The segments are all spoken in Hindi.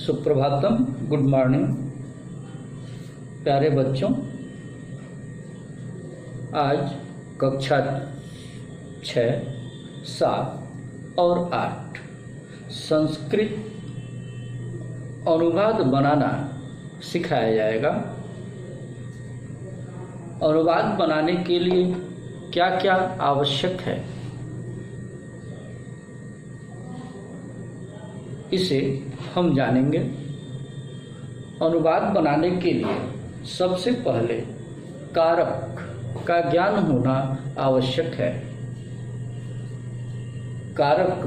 सुप्रभातम, गुड मॉर्निंग प्यारे बच्चों। आज कक्षा 6, 7 और 8 संस्कृत अनुवाद बनाना सिखाया जाएगा। अनुवाद बनाने के लिए क्या क्या आवश्यक है, इसे हम जानेंगे। अनुवाद बनाने के लिए सबसे पहले कारक का ज्ञान होना आवश्यक है। कारक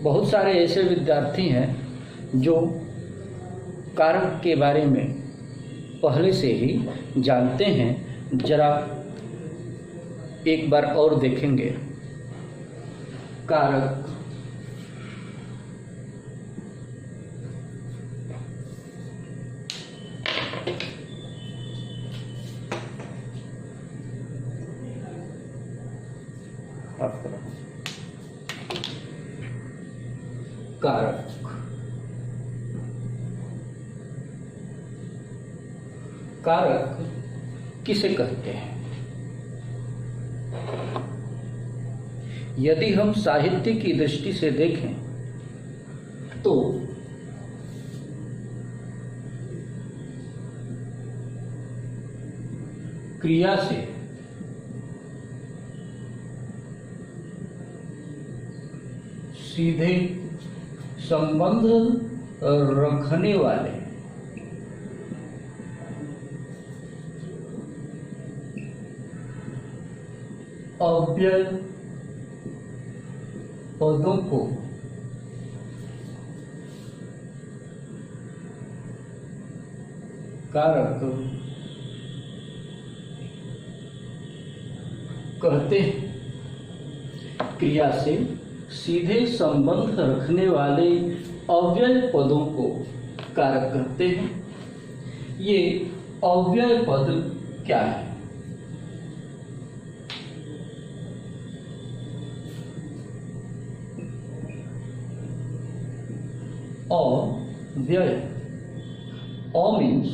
बहुत सारे ऐसे विद्यार्थी हैं जो कारक के बारे में पहले से ही जानते हैं। जरा एक बार और देखेंगे। कारक कारक कारक किसे कहते हैं? यदि हम साहित्य की दृष्टि से देखें तो क्रिया से सीधे संबंध रखने वाले अव्यय पदों को कारक कहते हैं। क्रिया से सीधे संबंध रखने वाले अव्यय पदों को कारक कहते हैं। ये अव्यय पद क्या है? अव्यय, अ मीन्स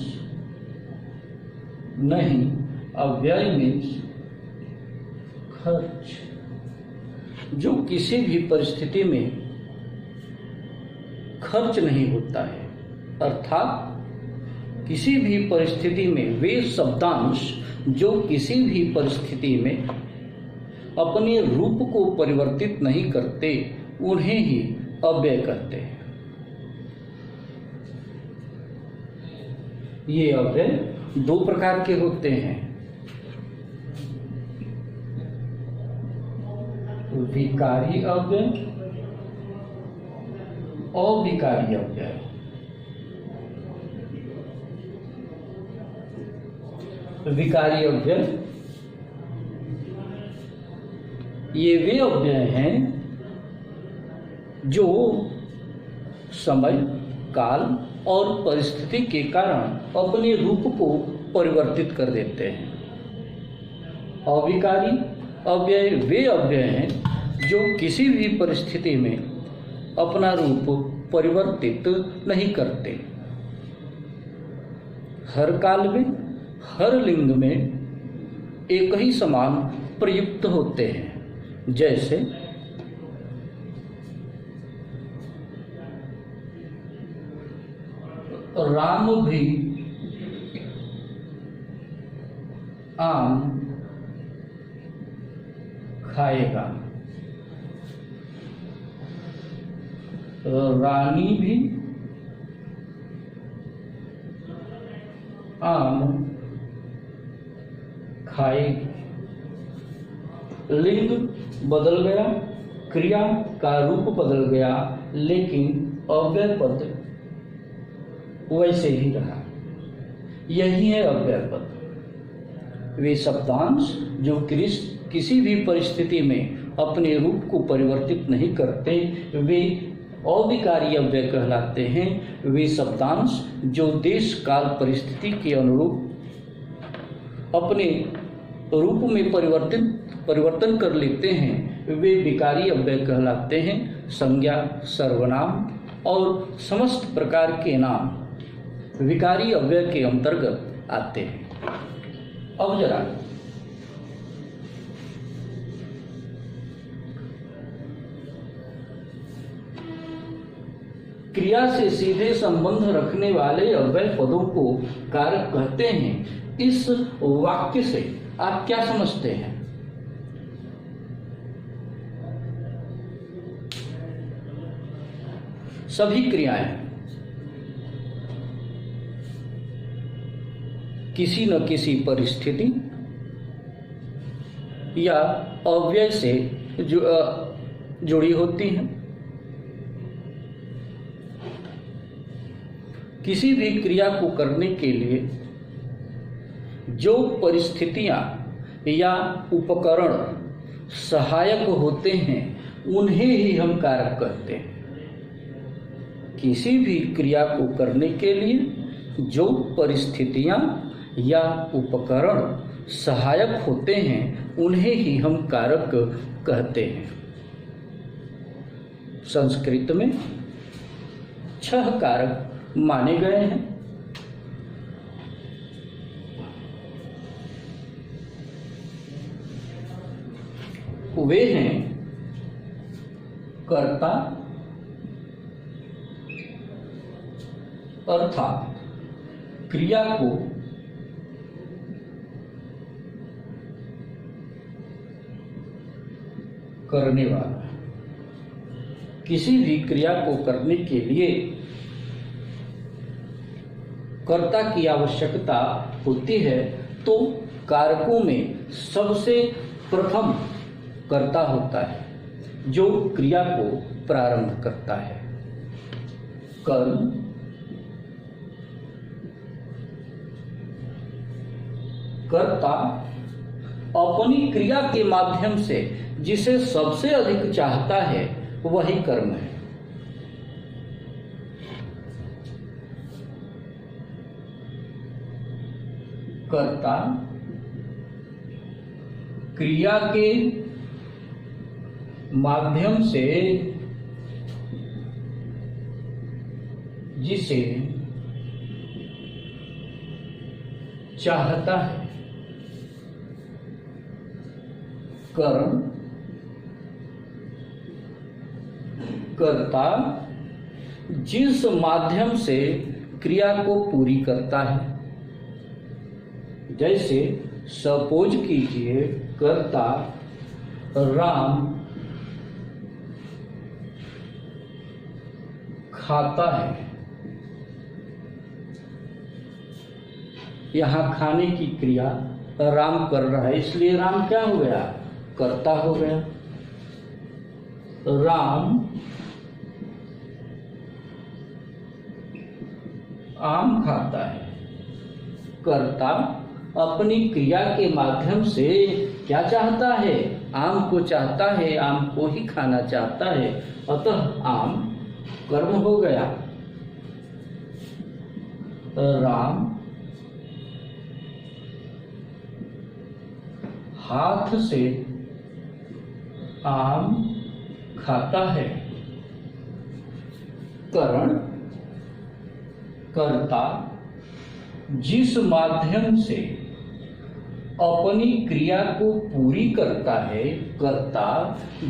नहीं, अव्यय मीन्स खर्च, जो किसी भी परिस्थिति में खर्च नहीं होता है। अर्थात किसी भी परिस्थिति में वे शब्दांश जो किसी भी परिस्थिति में अपने रूप को परिवर्तित नहीं करते, उन्हें ही अव्यय कहते हैं। ये अव्यय दो प्रकार के होते हैं, विकारी अव्यय, अविकारी अव्यय। विकारी अव्यय ये वे अव्यय हैं जो समय, काल और परिस्थिति के कारण अपने रूप को परिवर्तित कर देते हैं। अविकारी अव्यय वे अव्यय हैं जो किसी भी परिस्थिति में अपना रूप परिवर्तित नहीं करते। हर काल में, हर लिंग में एक ही समान प्रयुक्त होते हैं। जैसे राम भी आम खाएगा, रानी भी आम खाएगी। लिंग बदल गया, क्रिया का रूप बदल गया, लेकिन अव्यय पद वैसे ही रहा। यही है अव्यय पद। वे शब्दांश जो किसी भी परिस्थिति में अपने रूप को परिवर्तित नहीं करते, वे अविकारी अव्यय कहलाते हैं। वे शब्दांश जो देश काल परिस्थिति के अनुरूप अपने रूप में परिवर्तित परिवर्तन कर लेते हैं वे विकारी अव्यय कहलाते हैं। संज्ञा, सर्वनाम और समस्त प्रकार के नाम विकारी अव्यय के अंतर्गत आते हैं। अब जरा क्रिया से सीधे संबंध रखने वाले अव्यय पदों को कारक कहते हैं। इस वाक्य से आप क्या समझते हैं? सभी क्रियाएं किसी न किसी परिस्थिति या अव्यय से जुड़ी होती हैं। किसी भी क्रिया को करने के लिए जो परिस्थितियां या उपकरण सहायक होते हैं उन्हें ही हम कारक कहते हैं। किसी भी क्रिया को करने के लिए जो परिस्थितियां या उपकरण सहायक होते हैं उन्हें ही हम कारक कहते हैं। संस्कृत में 6 कारक माने गए हैं। वे हैं कर्ता अर्थात क्रिया को करने वाला। किसी भी क्रिया को करने के लिए कर्ता की आवश्यकता होती है, तो कारकों में सबसे प्रथम कर्ता होता है जो क्रिया को प्रारंभ करता है। कर्म, कर्ता अपनी क्रिया के माध्यम से जिसे सबसे अधिक चाहता है वही कर्म है। कर्ता क्रिया के माध्यम से जिसे चाहता है। कर्म कर्ता जिस माध्यम से क्रिया को पूरी करता है। जैसे सपोज कीजिए कर्ता राम खाता है। यहाँ खाने की क्रिया राम कर रहा है, इसलिए राम क्या हो गया? कर्ता हो गया। राम आम खाता है। कर्ता अपनी क्रिया के माध्यम से क्या चाहता है? आम को चाहता है, आम को ही खाना चाहता है, अतः आम कर्म हो गया। राम हाथ से आम खाता है। करण कर्ता जिस माध्यम से अपनी क्रिया को पूरी करता है। कर्ता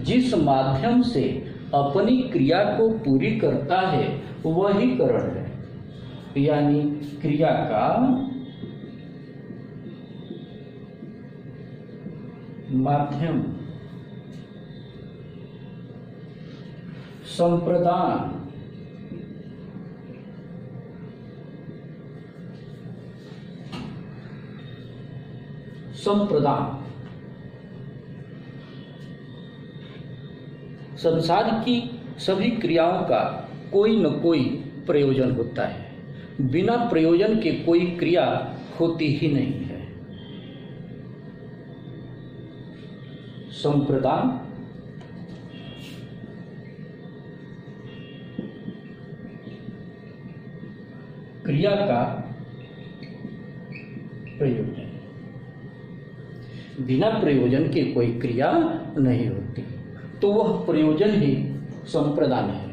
जिस माध्यम से अपनी क्रिया को पूरी करता है वही करण है। यानी क्रिया का माध्यम। संप्रदान संप्रदान संसार की सभी क्रियाओं का कोई न कोई प्रयोजन होता है। बिना प्रयोजन के कोई क्रिया होती ही नहीं है। संप्रदान क्रिया का प्रयोजन। बिना प्रयोजन के कोई क्रिया नहीं होती, तो वह प्रयोजन ही संप्रदान है।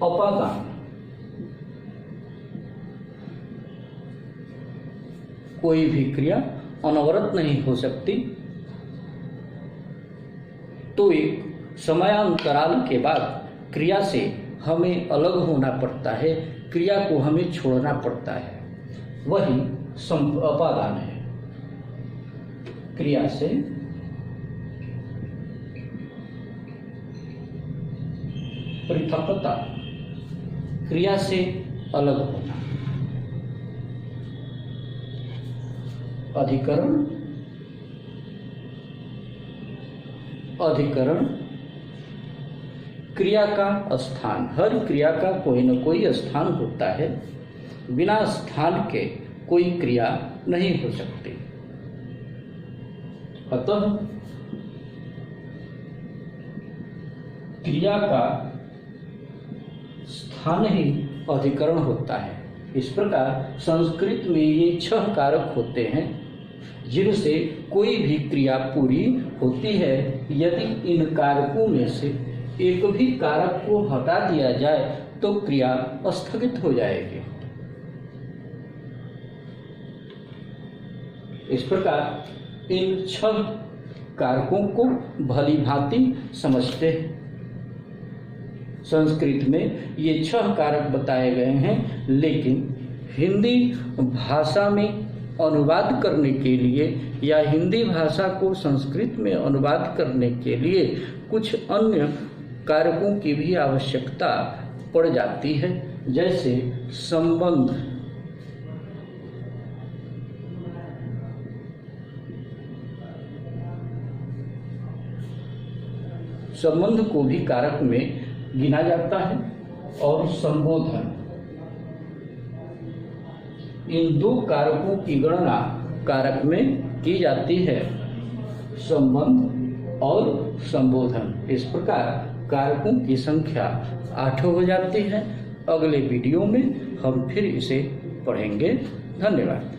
अपादान, कोई भी क्रिया अनवरत नहीं हो सकती, तो एक समयांतराल के बाद क्रिया से हमें अलग होना पड़ता है, क्रिया को हमें छोड़ना पड़ता है, वही अपादान है। क्रिया से पृथकता, क्रिया से अलग होना। अधिकरण, अधिकरण क्रिया का स्थान, हर क्रिया का कोई न कोई स्थान होता है, बिना स्थान के कोई क्रिया नहीं हो सकती। अतः क्रिया का स्थान ही अधिकरण होता है। इस प्रकार संस्कृत में ये 6 कारक होते हैं जिनसे कोई भी क्रिया पूरी होती है। यदि इन कारकों में से एक भी कारक को हटा दिया जाए तो क्रिया स्थगित हो जाएगी। इस प्रकार इन 6 कारकों को भली भांति समझते हैं। संस्कृत में ये 6 कारक बताए गए हैं, लेकिन हिंदी भाषा में अनुवाद करने के लिए या हिंदी भाषा को संस्कृत में अनुवाद करने के लिए कुछ अन्य कारकों की भी आवश्यकता पड़ जाती है, जैसे संबंध, संबंध को भी कारक में गिना जाता है, और संबोधन। इन 2 कारकों की गणना कारक में की जाती है, संबंध और संबोधन। इस प्रकार कारकों की संख्या 8 हो जाती है। अगले वीडियो में हम फिर इसे पढ़ेंगे। धन्यवाद।